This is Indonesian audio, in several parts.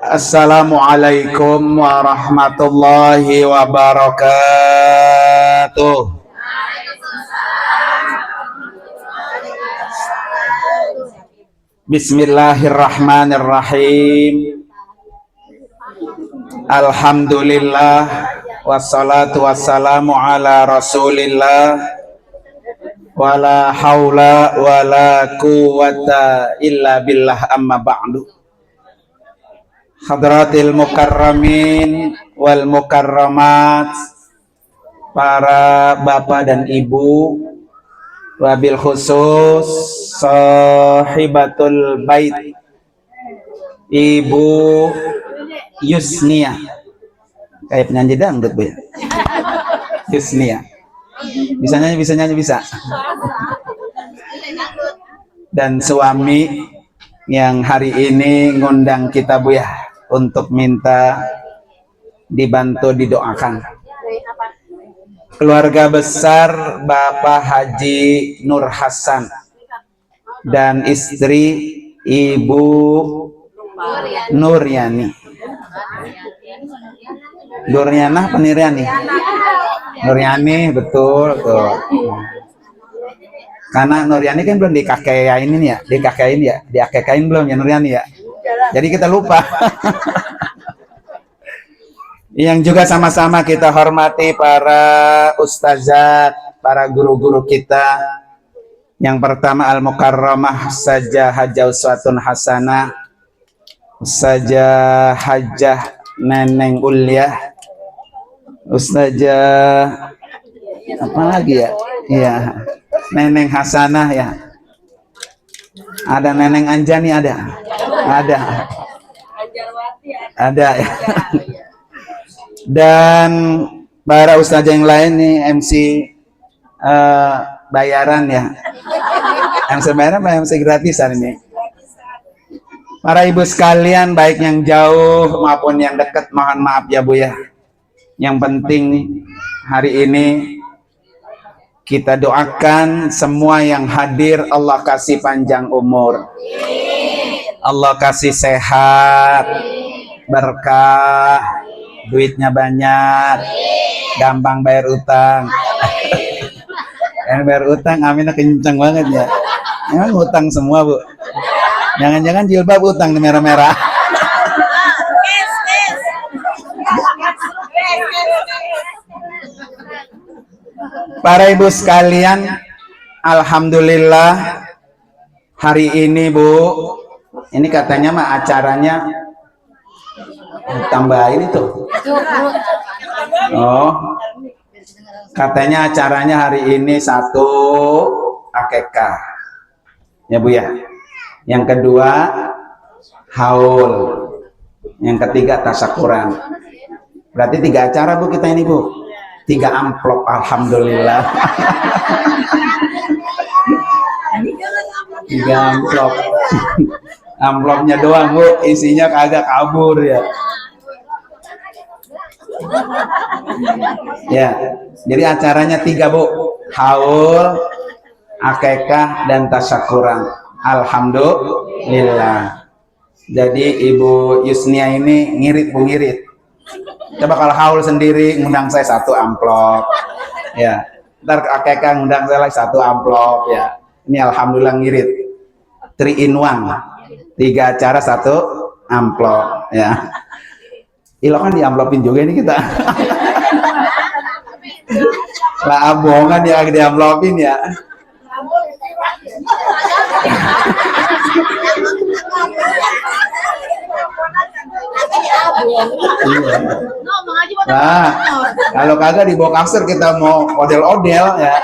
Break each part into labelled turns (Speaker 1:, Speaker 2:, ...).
Speaker 1: Assalamualaikum warahmatullahi wabarakatuh. Bismillahirrahmanirrahim. Alhamdulillah wassalatu wassalamu ala Rasulillah wala haula wala quwata illa billah amma ba'du. Hadratil mukarramin wal mukarramat, para bapak dan ibu, wabil khusus sahibatul bait Ibu Yusnia, kayak penyanyi dangdut Bu ya. Yusnia bisa nyanyi bisa. Dan suami yang hari ini ngundang kita Bu ya, untuk minta dibantu didoakan. Keluarga besar Bapak Haji Nur Hasan dan istri Ibu Nuryani. Nuryanah Peniriani. Nuryani, betul tuh. Karena Nuryani kan belum dikakain ya, diakekain belum ya Nuryani ya. Jadi kita lupa. Yang juga sama-sama kita hormati para ustazat, para guru-guru kita. Yang pertama Al-Mukarramah Ustazah Hajah Uswatun Hasanah, Ustazah Hajah Neneng Ulyah, Ustazah apa lagi ya? Iya, Neneng Hasanah ya. Ada Neneng Anjani ada ya. Dan para ustazah yang lain nih MC bayaran ya. MC bayaran apa MC gratisan ini? Para ibu sekalian, baik yang jauh maupun yang dekat, mohon maaf ya Bu ya. Yang penting hari ini kita doakan semua yang hadir, Allah kasih panjang umur, Allah kasih sehat, berkah, duitnya banyak, gampang bayar utang. Yang bayar utang, aminnya kenceng banget ya. Emang utang semua Bu? Jangan-jangan jilbab utang merah-merah. Para ibu sekalian, alhamdulillah hari ini Bu, ini katanya mah acaranya tambahin itu. Oh, katanya acaranya hari ini satu akekah, ya Bu ya. Yang kedua haul, yang ketiga tasakuran. Berarti 3 acara Bu kita ini Bu. 3 amplop, alhamdulillah. 3 amplop. Amplopnya doang Bu, isinya kagak kabur ya. Ya, jadi acaranya 3 Bu, haul, akekah, dan tasyakuran. Alhamdulillah. Jadi Ibu Yusnia ini ngirit Bu, ngirit. Coba kalau haul sendiri ngundang saya 1 amplop, ya. Ntar akekah ngundang saya lagi 1 amplop, ya. Ini alhamdulillah ngirit. 3 in 1, 3 acara 1 amplop, ya. Ilo kan diamplopin juga ini kita. Lah abongan yang diamplopin ya. Nah, kalau kagak dibawa kasur kita mau odel-odel ya.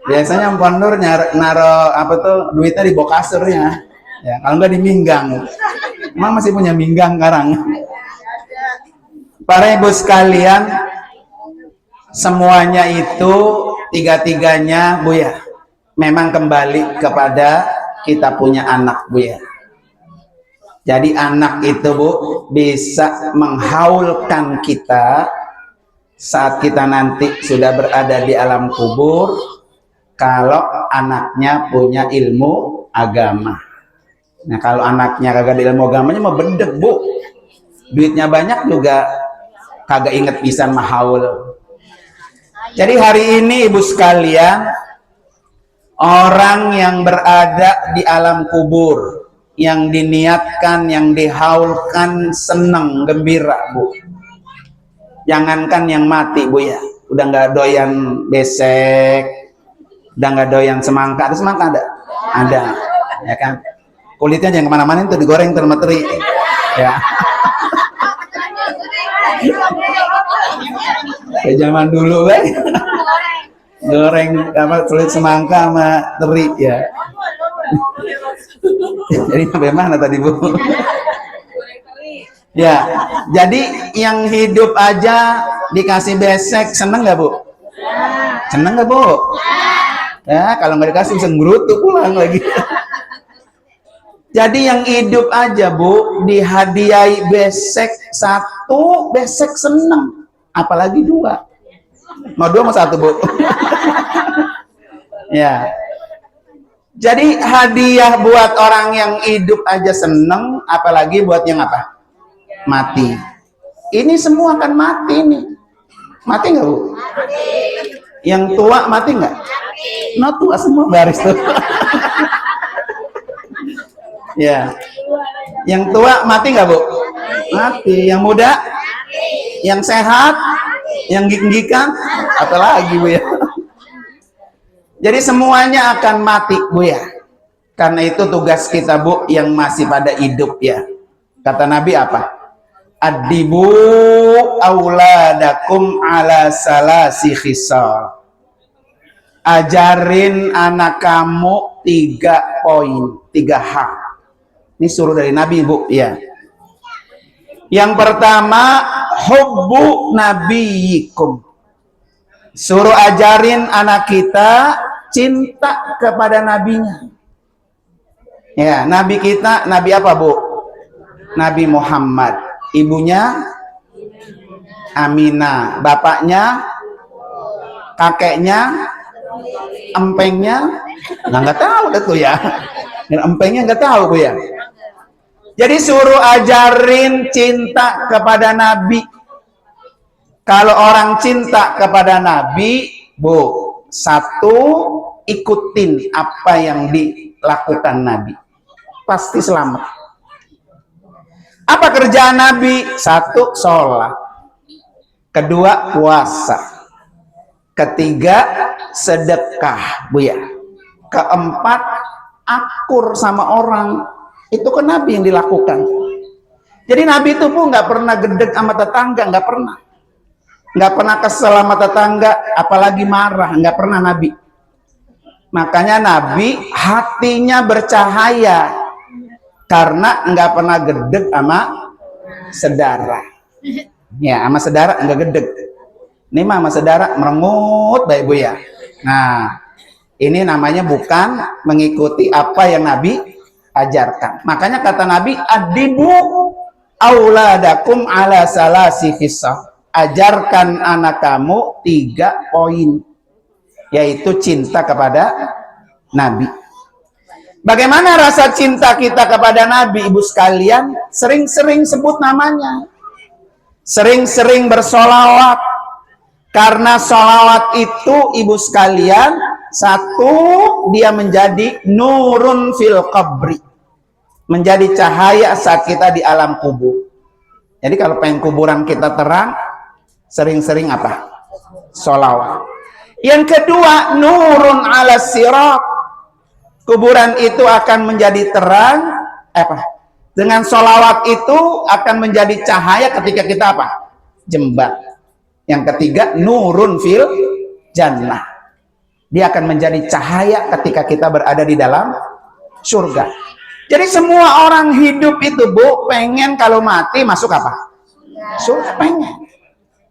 Speaker 1: Biasanya Mpon Nur naro apa tuh duitnya di bawah kasurnya. Ya, kalau nggak di minggang. Emang masih punya minggang sekarang. Para ibu sekalian, semuanya itu 3-3-nya Bu ya, memang kembali kepada kita punya anak Bu ya. Jadi anak itu Bu bisa menghaulkan kita saat kita nanti sudah berada di alam kubur, kalau anaknya punya ilmu agama. Nah kalau anaknya kagak ada ilmu agamanya mah bedek bu, duitnya banyak juga kagak inget pisan mahaul. Jadi hari ini ibu sekalian, orang yang berada di alam kubur, yang diniatkan, yang dihaulkan senang, gembira bu. Jangankan yang mati bu ya, udah nggak doyan besek, udah nggak doyan semangka. Ada semangka ada, ya kan? Kulitnya jangan kemana-mana itu digoreng sama teri, ya. Kayak zaman dulu kan, goreng apa kulit semangka sama teri ya. Jadi sampai mana tadi bu? Ya, jadi yang hidup aja dikasih besek, seneng nggak bu? Seneng nggak bu? Ya, kalau nggak dikasih bisa ngerutu pulang lagi. Jadi yang hidup aja bu, dihadiahi besek satu, besek seneng, apalagi dua. Mau dua mau satu bu? Ya. Jadi hadiah buat orang yang hidup aja seneng, apalagi buat yang apa? Mati. Ini semua akan mati nih. Mati nggak bu? Mati. Yang tua mati nggak? No tua semua baris tuh. Ya. Yang tua mati nggak bu? Mati. Yang muda? Yang sehat? Yang gig-gigan? Apalagi bu ya? Jadi semuanya akan mati bu ya. Karena itu tugas kita bu yang masih pada hidup ya. Kata Nabi apa? Adibu auladakum ala salasi khisal. Ajarin anak kamu 3 poin, 3 hal. Ini suruh dari Nabi bu ya. Yang pertama, hubbu nabiyikum. Suruh ajarin anak kita cinta kepada nabinya. Ya, nabi kita, nabi apa bu? Nabi Muhammad. Ibunya Aminah, bapaknya, kakeknya, empengnya, nggak tahu dah tuh ya. Empengnya nggak tahu bu ya. Jadi suruh ajarin cinta kepada Nabi. Kalau orang cinta kepada Nabi, bu, satu, ikutin apa yang dilakukan Nabi, pasti selamat. Apa kerjaan Nabi? 1, sholat. 2, puasa. 3, sedekah, bu ya. 4, akur sama orang. Itu kan Nabi yang dilakukan. Jadi Nabi itu bu nggak pernah gedek sama tetangga, nggak pernah. Nggak pernah kesel sama tetangga, apalagi marah, nggak pernah Nabi. Makanya Nabi hatinya bercahaya karena nggak pernah gedek sama saudara. Ya, sama saudara nggak gedek. Ini mah sama saudara merengut, baik bu ya. Nah, ini namanya bukan mengikuti apa yang Nabi ajarkan. Makanya kata Nabi, adibu auladakum ala salasi khisal. Ajarkan anak kamu 3 poin, yaitu cinta kepada Nabi. Bagaimana rasa cinta kita kepada Nabi, ibu sekalian? Sering-sering sebut namanya, sering-sering bersolawat. Karena solawat itu, ibu sekalian, 1, dia menjadi nurun fil qabri, menjadi cahaya saat kita di alam kubur. Jadi kalau pengen kuburan kita terang, sering-sering apa? Solawat. Yang kedua, nurun ala sirat. Kuburan itu akan menjadi terang, dengan solawat itu akan menjadi cahaya ketika kita apa? Jembat. Yang ketiga, nurun fil jannah. Dia akan menjadi cahaya ketika kita berada di dalam surga. Jadi semua orang hidup itu bu, pengen kalau mati masuk apa? Surga, pengen.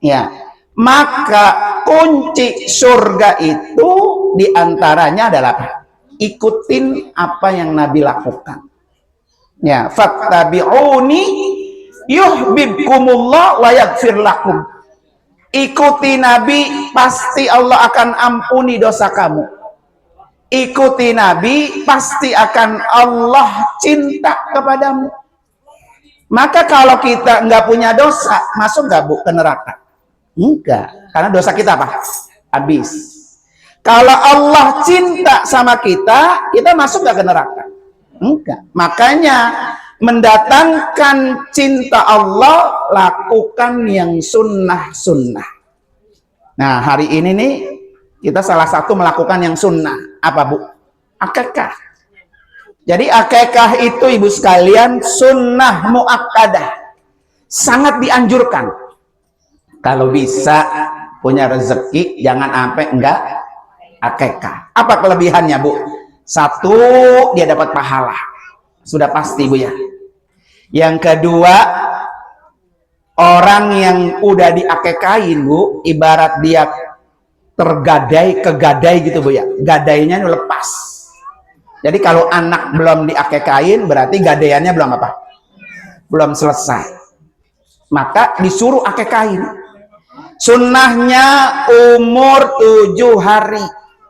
Speaker 1: Ya, maka kunci surga itu diantaranya adalah apa? Ikutin apa yang Nabi lakukan. Ya, fattabi'uni yuhibbukumullah wa yaghfir lakum. Ikuti Nabi, pasti Allah akan ampuni dosa kamu. ikuti Nabi, pasti akan Allah cinta kepadamu. Maka kalau kita nggak punya dosa, masuk nggak Bu ke neraka? Enggak, karena dosa kita apa? Habis. Kalau Allah cinta sama kita, kita masuk nggak ke neraka? Enggak. Makanya mendatangkan cinta Allah, lakukan yang sunnah-sunnah. Nah, hari ini nih kita salah satu melakukan yang sunnah. Apa Bu? Akekah. Jadi akekah itu ibu sekalian sunnah muakkadah. Sangat dianjurkan. Kalau bisa punya rezeki, jangan sampai enggak akekah. Apa kelebihannya Bu? Satu, dia dapat pahala. Sudah pasti Bu ya. Yang kedua, orang yang udah diakekain Bu, ibarat dia tergadai, kegadai gitu Bu ya. Gadainya lepas. Jadi kalau anak belum diakekain, berarti gadaiannya belum apa? Belum selesai. Maka disuruh akekain. Sunnahnya umur 7 hari.